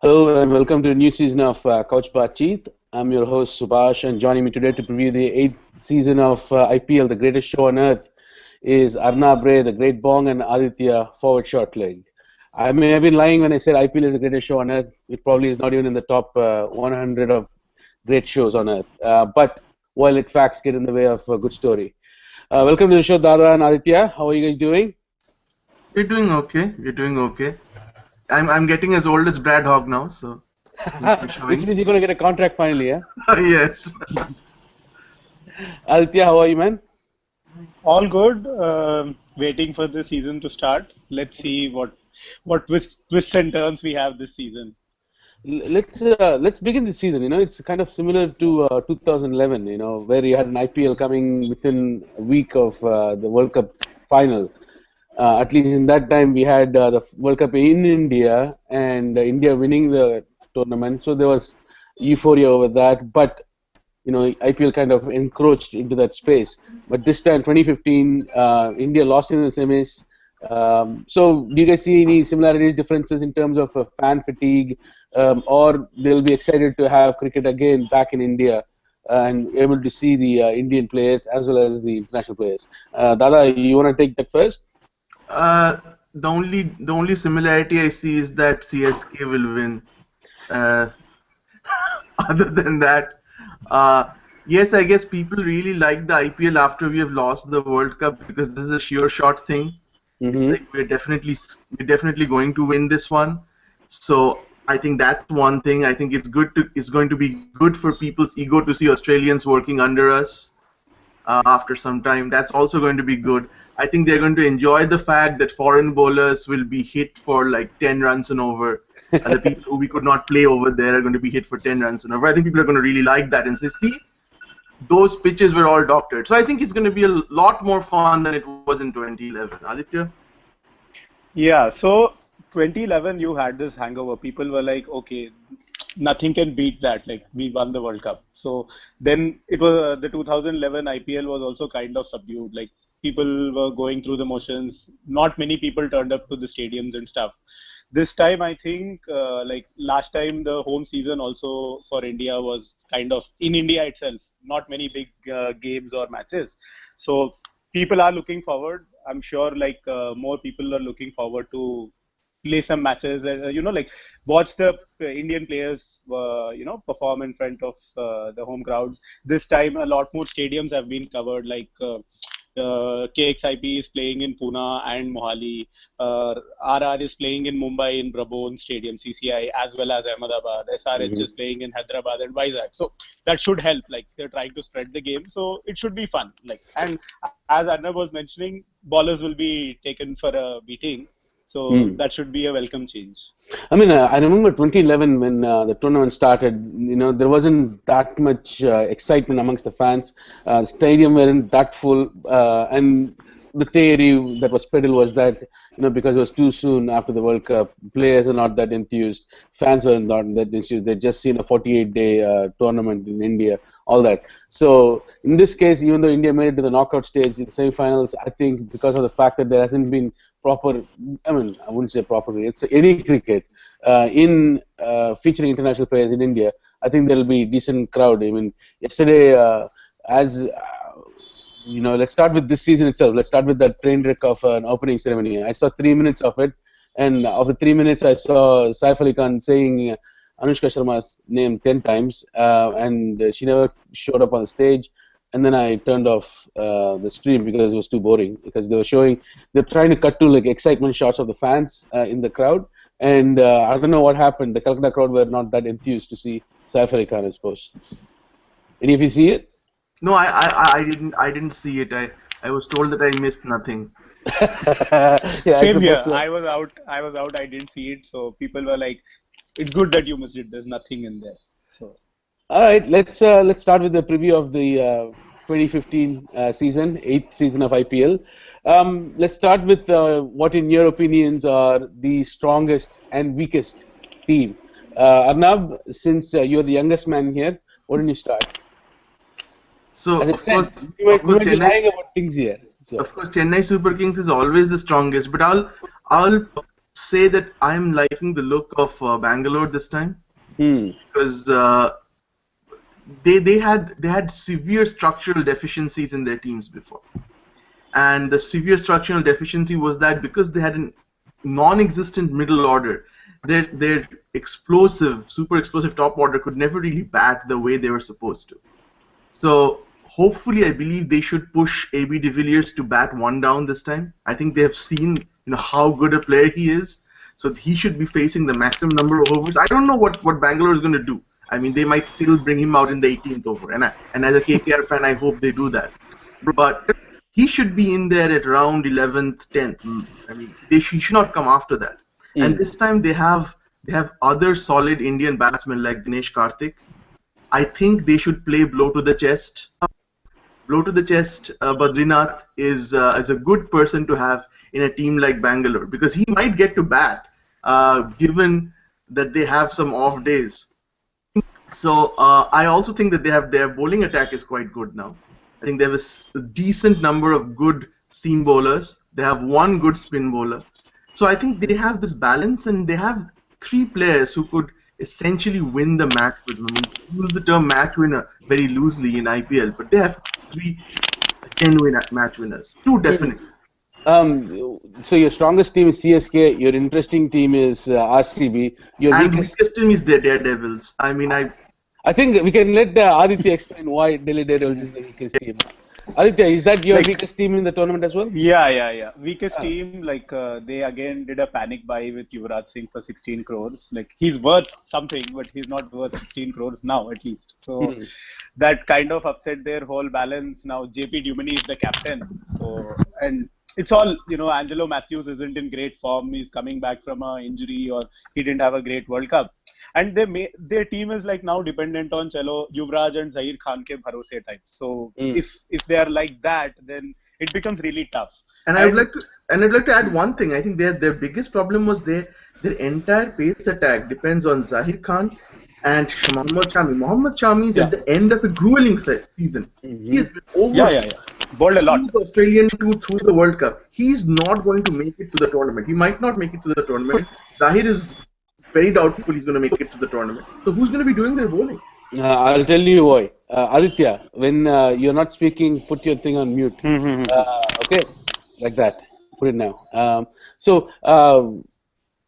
Hello and welcome to a new season of Couch BatCheet. I'm your host Subhash, and joining me today to preview the eighth season of IPL, the greatest show on earth, is Arnab Ray, the Great Bong, and Aditya, forward short leg. I may have been lying when I said IPL is the greatest show on earth. It probably is not even in the top 100 of great shows on earth. But while it facts get in the way of a good story. Welcome to the show, Dada and Aditya. How are you guys doing? We're doing okay. We're doing okay. I'm getting as old as Brad Hogg now, so things are Which showing. means you're going to get a contract finally, yeah? Yes. Aditya, how are you, man? All good. Waiting for the season to start. Let's see what twists and turns we have this season. Let's begin the season. It's kind of similar to 2011. Where you had an IPL coming within a week of the World Cup final. At least in that time, we had the World Cup in India and India winning the tournament. So there was euphoria over that. But IPL kind of encroached into that space. But this time, 2015, India lost in the semis. So do you guys see any similarities, differences in terms of fan fatigue, or they'll be excited to have cricket again back in India and able to see the Indian players as well as the international players? Dada, you want to take that first? Uh, the only similarity I see is that CSK will win. Uh, Other than that, uh, yes, I guess people really like the IPL after we have lost the World Cup because this is a sure shot thing. It's Mm-hmm. like we're definitely going to win this one. So I think that's one thing. I think it's going to be good for people's ego to see Australians working under us after some time. That's also going to be good. I think they're going to enjoy the fact that foreign bowlers will be hit for like 10 runs and over. And the people who we could not play over there are going to be hit for 10 runs and over. I think people are going to really like that and say, see, those pitches were all doctored. So I think it's going to be a lot more fun than it was in 2011. Aditya? Yeah. So 2011, you had this hangover. People were like, okay, nothing can beat that. Like we won the World Cup. So then it was the 2011 IPL was also kind of subdued. Like people were going through the motions. Not many people turned up to the stadiums and stuff. This time, I think, like last time, the home season also for India was kind of in India itself. Not many big games or matches. So people are looking forward. I'm sure like more people are looking forward to play some matches and like watch the Indian players perform in front of the home crowds. This time a lot more stadiums have been covered, like KXIP is playing in Pune and Mohali. RR is playing in Mumbai in Brabon Stadium, CCI, as well as Ahmedabad. SRH Mm-hmm. is playing in Hyderabad and Vizag. So that should help. Like they're trying to spread the game, so it should be fun. Like, and as Arnav was mentioning, ballers will be taken for a beating. So Mm. that should be a welcome change. I mean, I remember 2011 when the tournament started. There wasn't that much excitement amongst the fans. The stadium weren't that full, and the theory that was peddled was that because it was too soon after the World Cup, players are not that enthused, fans were not that enthused. They just seen a 48-day tournament in India, all that. So in this case, even though India made it to the knockout stage in semi-finals, I think because of the fact that there hasn't been proper, I mean, I wouldn't say proper, it's any cricket in featuring international players in India, I think there'll be decent crowd. I mean, yesterday, as let's start with this season itself. Let's start with that train wreck of an opening ceremony. I saw 3 minutes of it, and of the 3 minutes, I saw Saif Ali Khan saying Anushka Sharma's name 10 times, and she never showed up on the stage. And then I turned off the stream because it was too boring. Because they're trying to cut to like excitement shots of the fans in the crowd, and I don't know what happened. The Calcutta crowd were not that enthused to see Saif Ali Khan, I suppose. Any of you see it? No, I didn't see it. I was told that I missed nothing. Yeah, I Same here. suppose so. I was out. I didn't see it. So people were like, "It's good that you missed it. There's nothing in there." So All right, let's start with the preview of the 2015 season, eighth season of IPL. Let's start with what, in your opinions, are the strongest and weakest team. Arnab, since you're the youngest man here, why don't you start? So As I of said, course, we might be lying about things here. So, Chennai Super Kings is always the strongest. But I'll say that I'm liking the look of Bangalore this time Hmm. because they had severe structural deficiencies in their teams before, and the severe structural deficiency was that because they had a non-existent middle order, their explosive, super explosive top order could never really bat the way they were supposed to. So hopefully, I believe they should push AB de Villiers to bat one down this time. I think they have seen how good a player he is, so he should be facing the maximum number of overs. I don't know what Bangalore is going to do. I mean, they might still bring him out in the 18th over, and as a KKR fan, I hope they do that. But he should be in there at around 11th, 10th. I mean, he should not come after that. And this time they have other solid Indian batsmen like Dinesh Karthik. I think they should play blow to the chest. Blow to the chest, Badrinath is a good person to have in a team like Bangalore because he might get to bat, given that they have some off days. So I also think that their bowling attack is quite good now. I think they have a decent number of good seam bowlers. They have one good spin bowler. So I think they have this balance, and they have three players who could essentially win the match with them. I mean, we use the term match winner very loosely in IPL, but they have three genuine match winners. Two definitely. So your strongest team is CSK. Your interesting team is RCB. Your And weakest. weakest team is the Daredevils. I mean, I think we can let Aditya explain why Delhi Daredevils is the weakest team. Aditya, is that your weakest team in the tournament as well? Yeah. Weakest team, they again did a panic buy with Yuvraj Singh for 16 crores. Like he's worth something, but he's not worth 16 crores now at least. So that kind of upset their whole balance. Now JP Duminy is the captain. So and it's all Angelo Matthews isn't in great form. He's coming back from an injury, or he didn't have a great World Cup. And their team is like now dependent on Chalo, Yuvraj and Zahir Khan ke bharose types. So if they are like that, then it becomes really tough. And I'd like to add one thing. I think their biggest problem was their entire pace attack depends on Zahir Khan and Mohammad Shami. Mohammad Shami is at the end of a grueling season. He has been over. Bowled a lot. The Australian tour through the World Cup. He's not going to make it to the tournament. He might not make it to the tournament. Zahir is very doubtful he's going to make it to the tournament. So who's going to be doing their bowling? I'll tell you why. Aditya, when you're not speaking, put your thing on mute. Okay, like that. Put it now.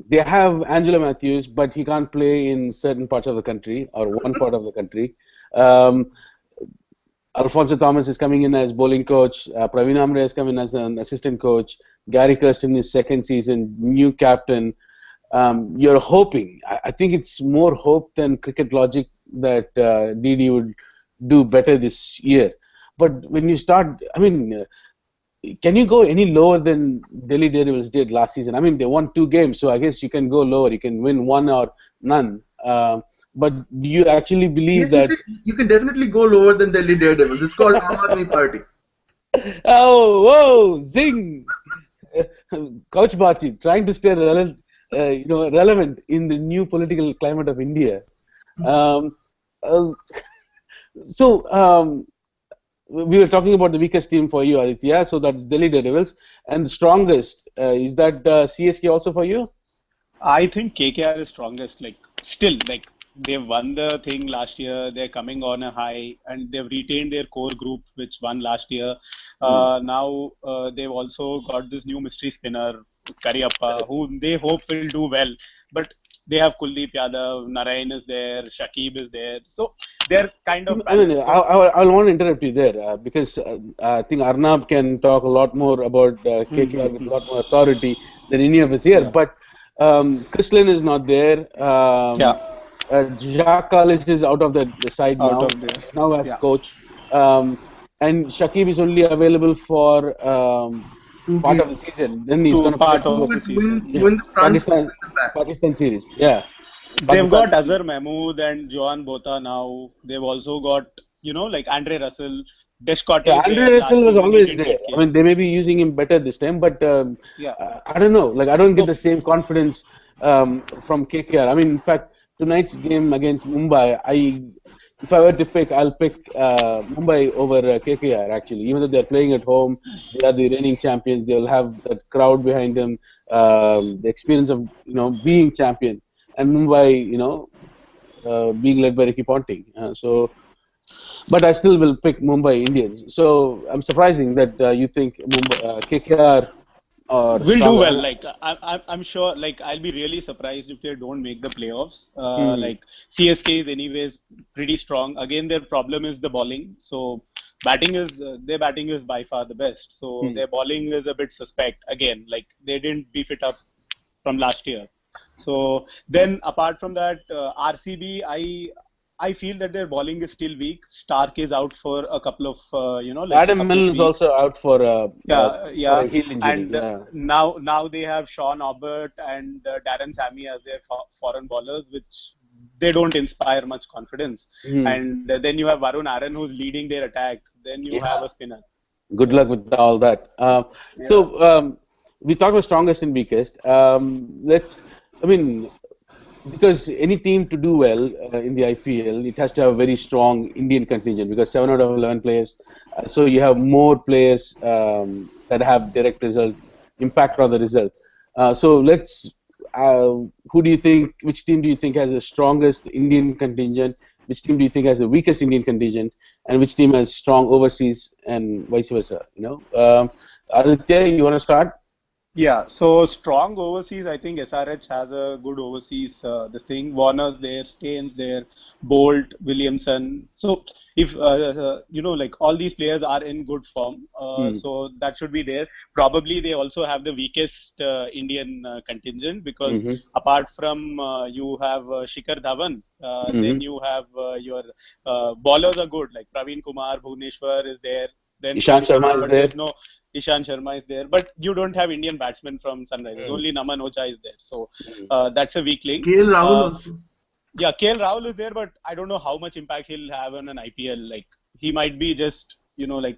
They have Angelo Matthews, but he can't play in certain parts of the country or one part of the country. Alfonso Thomas is coming in as bowling coach. Praveen Amre is coming as an assistant coach. Gary Kirsten is second season, new captain. You're hoping. I think it's more hope than cricket logic that DD would do better this year. But when you start, I mean, can you go any lower than Delhi Daredevils did last season? I mean, they won 2 games, so I guess you can go lower. You can win 1 or none. But do you actually believe that? You can definitely go lower than Delhi Daredevils. It's called Aam Aadmi Party. Oh, whoa, zing! Couch BatCheet, trying to stay relevant in the new political climate of India. We were talking about the weakest team for you, Aditya. So that's Delhi Daredevils, and the strongest is that CSK also for you? I think KKR is strongest. They won the thing last year. They're coming on a high, and they've retained their core group, which won last year. Now they've also got this new mystery spinner, Kariappa, who they hope will do well. But they have Kuldeep Yadav, Narayan is there, Shakib is there. So they're kind of. I want to interrupt you there because I think Arnab can talk a lot more about KKR with a lot more authority than any of us here. Yeah. But Chris Lynn is not there. Jacques Kallis is out of the side now. He's now as coach. And Shakib is only available for part of the season. Then he's going to part of the season. Win the Pakistan series. Yeah. They've got Azhar Mahmood and Johan Botha now. They've also got, Andre Russell. Deshcote. Yeah, Andre Russell was always there. I mean, they may be using him better this time, but I don't know. I don't get the same confidence from KKR. I mean, in fact, tonight's game against Mumbai, if I were to pick, I'll pick Mumbai over KKR actually. Even though they're playing at home, they are the reigning champions. They'll have that crowd behind them, the experience of being champion, and Mumbai, being led by Ricky Ponting. But I still will pick Mumbai Indians. So I'm surprising that you think Mumbai KKR are Will do stronger. well. Like I'm sure. Like I'll be really surprised if they don't make the playoffs. Hmm. Like CSK is anyways pretty strong. Again, their problem is the bowling. So batting is their batting is by far the best. So Hmm. their bowling is a bit suspect. Again, like they didn't beef it up from last year. So then apart from that, RCB, I feel that their bowling is still weak. Stark is out for a couple of like a Adam couple of Milne is weeks. also out for Yeah, a heel injury. and Yeah. now they have Sean Aubert and Darren Sammy as their foreign bowlers, which they don't inspire much confidence. Hmm. And then you have Varun Aaron who's leading their attack. Then you have Yeah. a spinner. Good luck So with all that. yeah, We talked about strongest and weakest. I mean, because any team to do well in the IPL, it has to have a very strong Indian contingent because 7 out of 11 players. So you have more players that have direct result impact on the result. So let's. Who do you think? Which team do you think has the strongest Indian contingent? Which team do you think has the weakest Indian contingent? And which team has strong overseas and vice versa? Aditya, you want to start? yeah, so strong overseas. I think SRH has a good overseas. This thing, Warner's there, Staines there, Bolt, Williamson. So if like all these players are in good form, Hmm. so that should be there. Probably they also have the weakest Indian contingent because Mm-hmm. apart from you have Shikhar Dhawan, then Mm-hmm. you have your bowlers are good like Praveen Kumar, Bhuvneshwar is there. Then Ishant Kohli, Sharma is but there. there's no Ishan Sharma is there, but you don't have Indian batsmen from Sunrisers. Mm. Only Naman Ocha is there, so Mm. that's a weak link. KL Rahul also. Yeah, KL Rahul is there, but I don't know how much impact he'll have on an IPL. Like he might be just like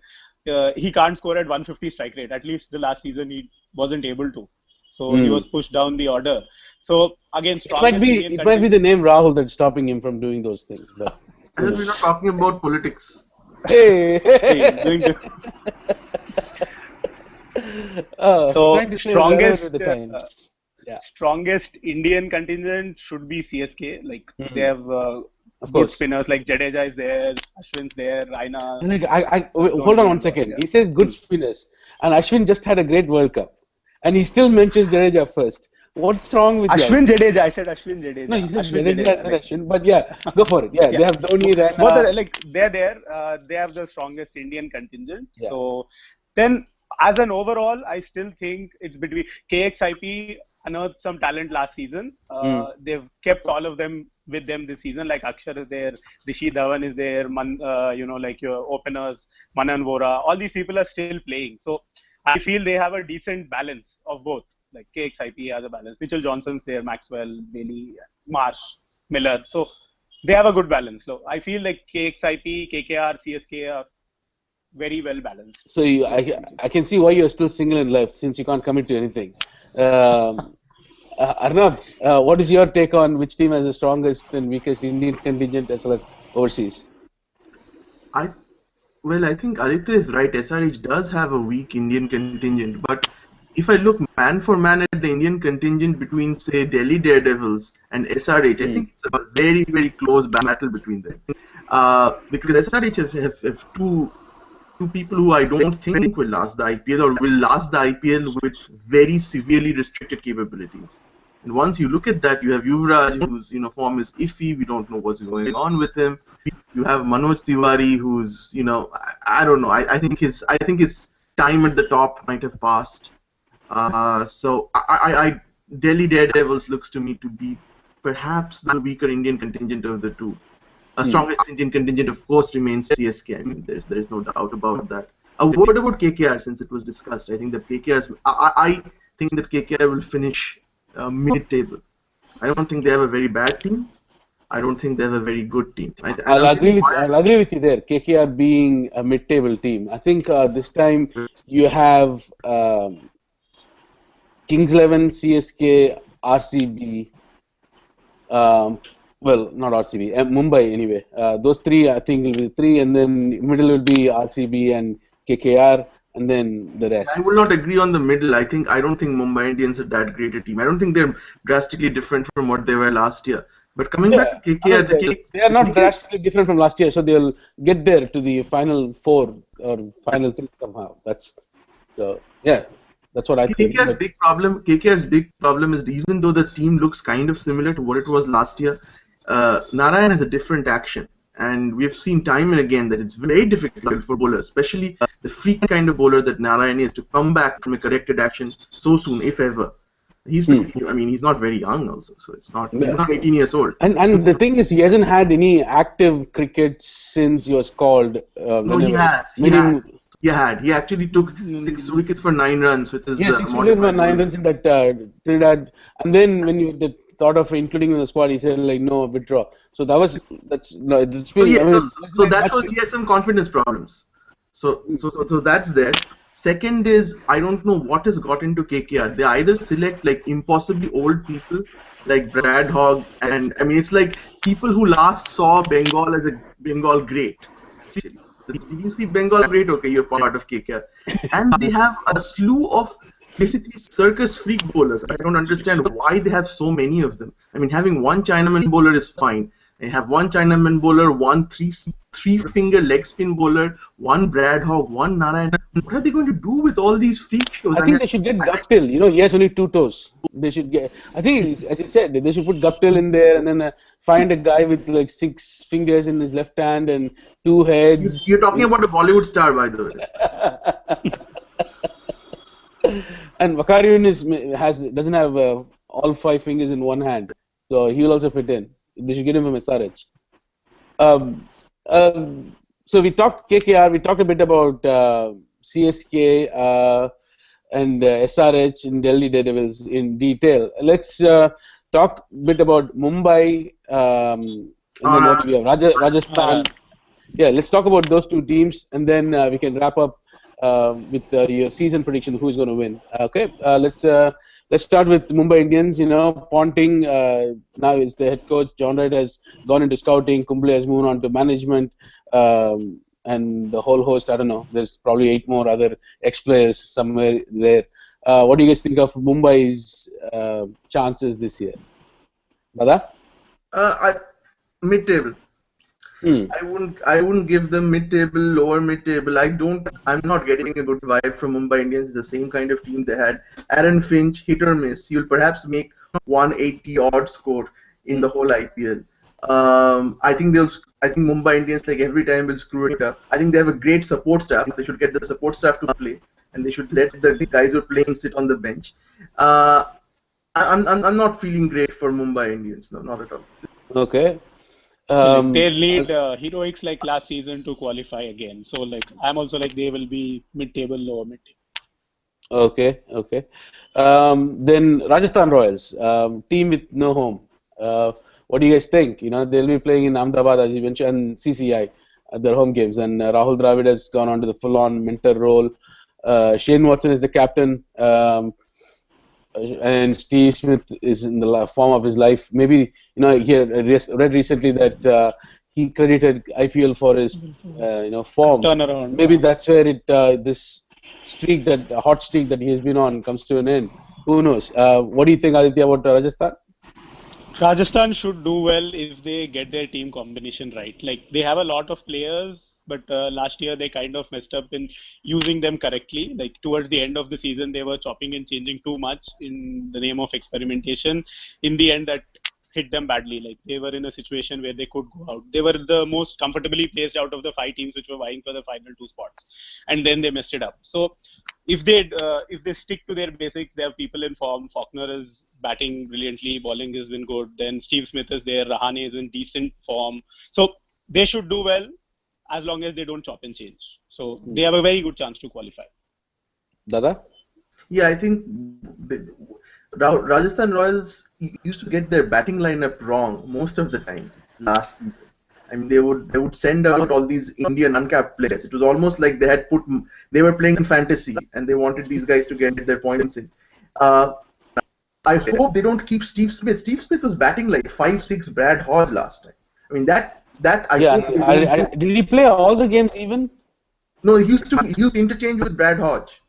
he can't score at 150 strike rate. At least the last season he wasn't able to, so he Mm. was pushed down the order. So again, It might strongest be Indian it might be the contingent. name Rahul that's stopping him from doing those things, but I who thought we're knows? not talking about politics. Hey, Hey, going to trying so to stay relevant with the strongest. times. Yeah. Strongest Indian contingent should be CSK. Like they Mm. have Of good course. spinners like Jadeja is there, Ashwin's there, Raina, Like hold on Dhoni, one and all. second. Yeah. He says good Hmm. spinners, and Ashwin just had a great World Cup, and he still mentions Jadeja first. What's wrong with you? Ashwin Jadeja. I said Ashwin No, Jadeja. he said Ashwin Jadeja, I Jadeja. said Like Ashwin, but yeah, go for it. Yeah, yeah, they have Dhoni, both Raina. are like they're there. They have the strongest Indian contingent. Yeah. So then, as an overall, I still think it's between KXIP unearthed some talent last season. Mm. They've kept all of them with them this season. Like Akshar is there, Rishi Dhawan is there, like your openers, Manan Vora. All these people are still playing. So I feel they have a decent balance of both. Like KXIP has a balance. Mitchell Johnson's there, Maxwell, Bailey, Marsh, Miller. So they have a good balance. So I feel like KXIP, KKR, CSK are very well balanced So in this region. I can see why you're still single in life since you can't commit to anything. Um, Arnab, what is your take on which team has the strongest and weakest Indian contingent as well as overseas? I I think Aditya is right. SRH does have a weak Indian contingent, but if I look man for man at the Indian contingent between, say, Delhi Daredevils and SRH, I Hmm. think it's a very, very close battle between them. Because SRH have two people who I don't think will last the IPL or will last the IPL with very severely restricted capabilities. And once you look at that, you have Yuvraj, whose form is iffy. We don't know what's going on with him. You have Manoj Tiwari, who's I don't know. I think his time at the top might have passed. So Delhi Daredevils looks to me to be perhaps the weaker Indian contingent of the two. Hmm. Strongest Indian contingent, of course, remains CSK. I mean, there's no doubt about that. What about KKR? Since it was discussed, I think that I think that KKR will finish mid-table. I don't think they have a very bad team. I don't think they have a very good team. And I'll tell you why. I'll agree with you there. KKR being a mid-table team, I think this time you have Kings 11, CSK, RCB. Well, not RCB, Mumbai anyway. Those three, I think, will be three, and then middle will be RCB and KKR, and then the I rest. will not agree on the middle. I don't think Mumbai Indians are that great a team. I don't think they're drastically different from what they were last year. But coming back to Yeah, I KKR, mean they are the not KKR drastically different from last year, so they'll get there to the final four or final three somehow. That's yeah, that's what I think. KKR's But big problem is even though the team looks kind of similar to what it was last year, Narayan has a different action, and we've seen time and again that it's very difficult for bowlers, especially the freak kind of bowler that Narayan is, to come back from a corrected action so soon, if ever. He's pretty. I mean, he's not very young also, so it's not. He's yeah. not 18 years old. And the thing is, he hasn't had any active cricket since he was called. No, he Whenever has. many He had. He actually took 6 wickets for 9 runs with his yeah, 6 wickets for modified 9 runs in that Trinidad, and then when you the thought of including him in the squad, he said like no withdraw. So that's no, it's So been. yeah, I so mean, so that shows he has some confidence problems. So that's there. Second is I don't know what has got into KKR. They either select like impossibly old people like Brad Hogg, and I mean it's like people who last saw Bengal as a Bengal great. Essentially, did you see Bengal great? Okay, you're part of KKR, and they have a slew of basically circus freak bowlers. I don't understand why they have so many of them. I mean, having one Chinaman bowler is fine. They have one Chinaman bowler, one three-finger leg spin bowler, one Brad Hogg, one Narayan. What are they going to do with all these freak shows? I think they should get Guptill. You know, he has only 2 toes. They should get. I think, as you said, they should put Guptill in there, and then find a guy with like 6 fingers in his left hand and 2 heads. You're talking about a Bollywood star, by the way. And Vakarian doesn't have all 5 fingers in one hand, so he will also fit in. They should give him a SRH. Um, so we talked KKR. We talked a bit about CSK and SRH in Delhi Daredevils in detail. Let's talk a bit about Mumbai and then what do we have? Rajasthan. Yeah, let's talk about those two teams, and then we can wrap up with your season prediction. Who's going to win? Okay, let's start with Mumbai Indians. You know, Ponting now is the head coach. John Wright has gone into scouting. Kumble has moved on to management, and the whole host. I don't know. There's probably 8 more other ex-players somewhere there. What do you guys think of Mumbai's chances this year, Dada? Mid-table. I wouldn't give them mid-table, lower mid-table. I'm not getting a good vibe from Mumbai Indians. It's the same kind of team they had. Aaron Finch, hit or miss. You'll perhaps make 180 odd score in the whole IPL. I think Mumbai Indians like every time will screw it up. I think they have a great support staff. They should get the support staff to play, and they should let the guys who are playing sit on the bench. I'm not feeling great for Mumbai Indians. No, not at all. Okay. They'll need heroics like last season to qualify again. So like I'm also like they will be mid-table, lower mid-table. Okay. Then Rajasthan Royals, team with no home. What do you guys think? You know, they'll be playing in Ahmedabad, as you mentioned, and CCI at their home games. And Rahul Dravid has gone on to the full-on mentor role. Shane Watson is the captain. And Steve Smith is in the form of his life. Maybe, you know, he read recently that he credited IPL for his, form. Turnaround. Maybe that's where this hot streak that he has been on comes to an end. Who knows? What do you think, Aditya, about Rajasthan? Rajasthan should do well if they get their team combination right. Like they have a lot of players, but last year they kind of messed up in using them correctly. Like towards the end of the season, they were chopping and changing too much in the name of experimentation. In the end, that hit them badly. Like they were in a situation where they could go out. They were the most comfortably placed out of the 5 teams which were vying for the final 2 spots, and then they messed it up. So if they stick to their basics, they have people in form. Faulkner is batting brilliantly, bowling has been good. Then Steve Smith is there. Rahane is in decent form. So they should do well as long as they don't chop and change. So they have a very good chance to qualify. Dada? Yeah, I think Rajasthan Royals used to get their batting lineup wrong most of the time last season. I mean, they would send out all these Indian uncapped players. It was almost like they were playing fantasy and they wanted these guys to get their points in. I hope they don't keep Steve Smith. Steve Smith was batting like 5-6 Brad Hodge last time. I mean that I Yeah, hope they don't do. did he play all the games even? No, he used to interchange with Brad Hodge.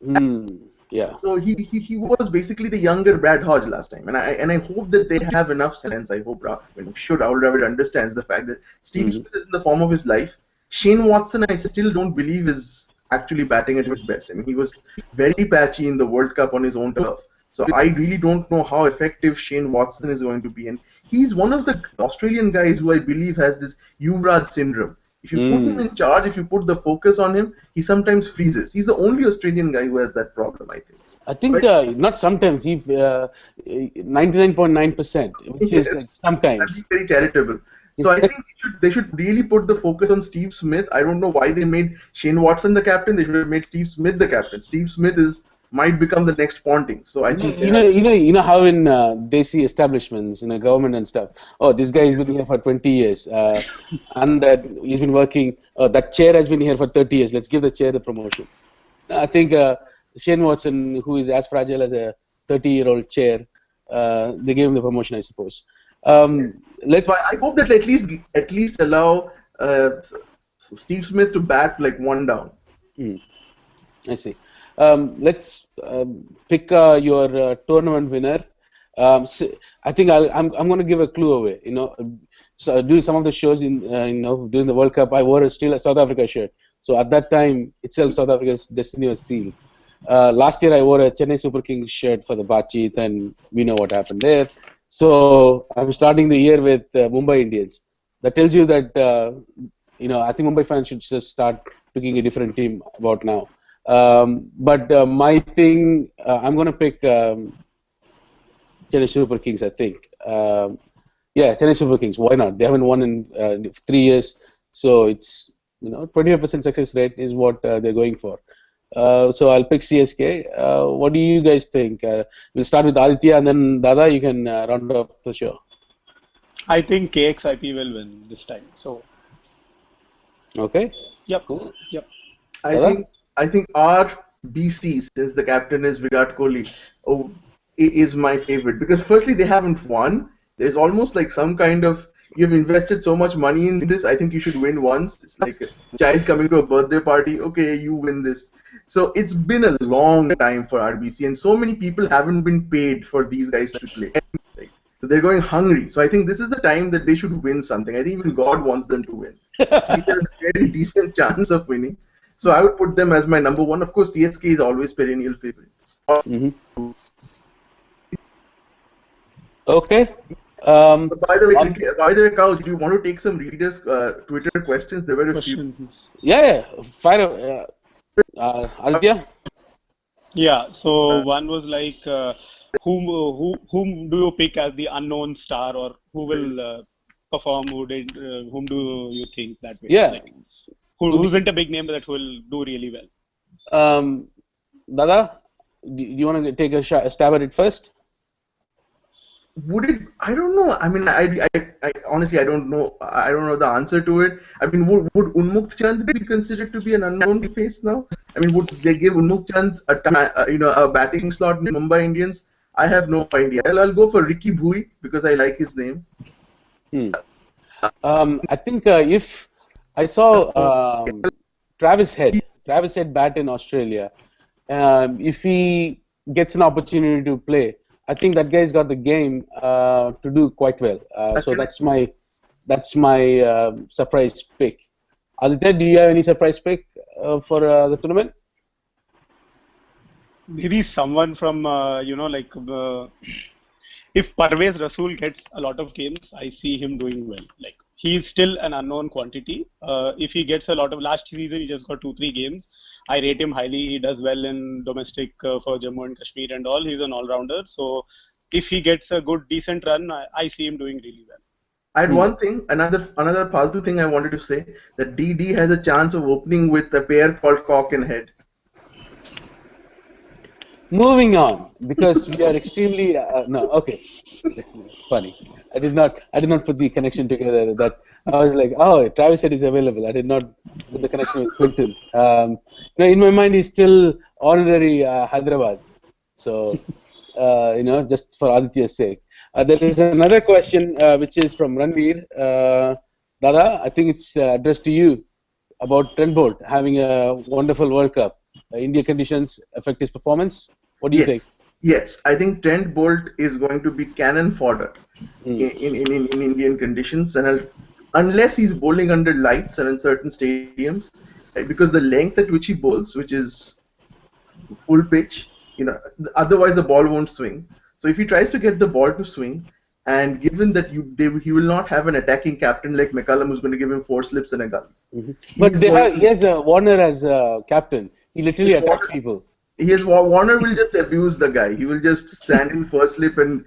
Yeah. So he was basically the younger Brad Hodge last time, and I hope that they have enough sense. I hope I'm sure Rahul Dravid understands the fact that Steve Smith is in the form of his life. Shane Watson, I still don't believe is actually batting at his best. I mean, he was very patchy in the World Cup on his own turf. So I really don't know how effective Shane Watson is going to be, and he's one of the Australian guys who I believe has this Yuvraj syndrome. If you put him in charge, if you put the focus on him, he sometimes freezes. He's the only Australian guy who has that problem, I think. I think not sometimes. He 99.9%, which is like Yes, sometimes. that's very charitable. So I think they should really put the focus on Steve Smith. I don't know why they made Shane Watson the captain. They should have made Steve Smith the captain. Steve Smith might become the next Ponting. So I think You know how in desi establishments, in a government and stuff. Oh, this guy has been here for 20 years, and he's been working. That chair has been here for 30 years. Let's give the chair the promotion. I think Shane Watson, who is as fragile as a 30-year-old chair, they gave him the promotion, I suppose. Let's. So I hope that at least allow Steve Smith to bat like one down. I see. Let's pick your tournament winner. I think I'm going to give a clue away. So doing some of the shows during the World Cup, I wore still a South Africa shirt. So at that time itself, South Africa's destiny was sealed. Last year I wore a Chennai Super Kings shirt for the BatCheet, and we know what happened there. So I'm starting the year with Mumbai Indians. That tells you that I think Mumbai fans should just start picking a different team about now. But my thing, I'm going to pick Chennai Super Kings, I think. Yeah, Chennai Super Kings. Why not? They haven't won in 3 years, so it's 25% success rate is what they're going for. So I'll pick CSK. What do you guys think? We'll start with Aditya, and then Dada, you can round off the show. I think KXIP will win this time. So. Okay. Yep. Cool. Yep. I think our BC, since the captain is Virat Kohli, is my favorite because firstly they haven't won. There's almost like some kind of you've invested so much money in this. I think you should win once. It's like a child coming to a birthday party. Okay, you win this. So it's been a long time for RBC, and so many people haven't been paid for these guys to play. Right? So they're going hungry. So I think this is the time that they should win something. I think even God wants them to win. I think they have a very decent chance of winning. So I would put them as my number one. Of course, CSK is always perennial favorites. Mm-hmm. Okay. By the way, Kyle, do you want to take some readers' Twitter questions? There were a few. Yeah. Fire. Aditya? Yeah. So one was like, whom do you pick as the unknown star, or who will perform? Whom do you think that way? Yeah. Like, who isn't a big name but that will do really well? Dada, do you want to take a stab at it first? Would it? I don't know. I mean, I honestly I don't know. I don't know the answer to it. I mean, would Unmukt Chand be considered to be an unknown face now? I mean, would they give Unmukt Chand a batting slot in Mumbai Indians? I have no idea. I'll go for Ricky Bhui because I like his name. I think if I saw Travis Head bat in Australia, if he gets an opportunity to play, I think that guy's got the game to do quite well. So that's my surprise pick. Aditya, do you have any surprise pick for the tournament? Maybe someone from if Parvez Rasool gets a lot of games, I see him doing well. Like he's still an unknown quantity. If he gets a lot of last season, he just got 2-3 games. I rate him highly. He does well in domestic for Jammu and Kashmir and all. He's an all-rounder. So if he gets a good, decent run, I see him doing really well. I had one thing, another Paltu thing I wanted to say, that DD has a chance of opening with a pair called Cock and Head. Moving on, because we are extremely no. Okay, it's funny. I did not put the connection together. That I was like, oh, Travis Head is available. I did not put the connection with Quinton. In my mind, he's still honorary Hyderabad. So just for Aditya's sake. There is another question which is from Ranveer. Dada, I think it's addressed to you about Trent Bolt having a wonderful World Cup. India conditions affect his performance. What do you think? Yes, yes. I think Trent Bolt is going to be cannon fodder Hmm. in Indian conditions, and unless he's bowling under lights and in certain stadiums, because the length at which he bowls, which is full pitch, otherwise the ball won't swing. So if he tries to get the ball to swing, and given that he will not have an attacking captain like McCallum who's going to give him four slips and a gun, But he's going he to. has Warner as captain. He literally Yes, attacks people. Warner will just abuse the guy. He will just stand in first slip and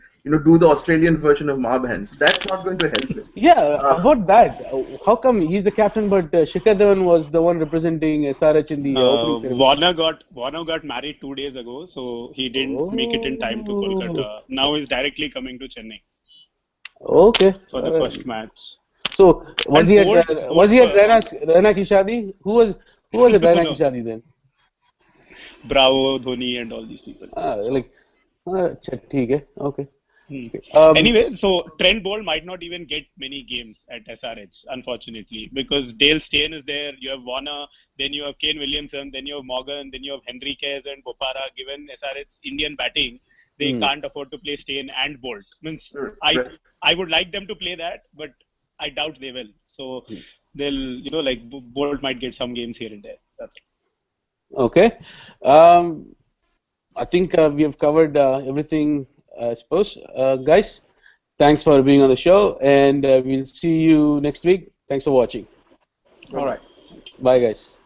do the Australian version of mob hands. That's not going to help him. Yeah, Uh, about that, how come he's the captain, but Shikhar Dhawan was the one representing SRH in the opening ceremony? Warner got married 2 days ago, so he didn't make it in time to Oh, Kolkata. Now he's directly coming to Chennai okay. for the first match. So was And he at Bolt Raina ki shadi? Who was at no, Raina ki no, shadi then? Bravo, Dhoni, and all these people. So. Like, अच्छा, ठीक है, okay. Hmm. Um, Anyway, so Trent Bolt might not even get many games at SRH, unfortunately, because Dale Steyn is there. You have Warner, then you have Kane Williamson, then you have Morgan, then you have Henriquez and Bopara. Given SRH's Indian batting, they can't afford to play Steyn and Bolt. Means right. I would like them to play that, but I doubt they will. So they'll like Bolt might get some games here and there. That's it. okay. I think we have covered everything, I suppose. Guys, thanks for being on the show, and we'll see you next week. Thanks for watching. All right. Bye, guys.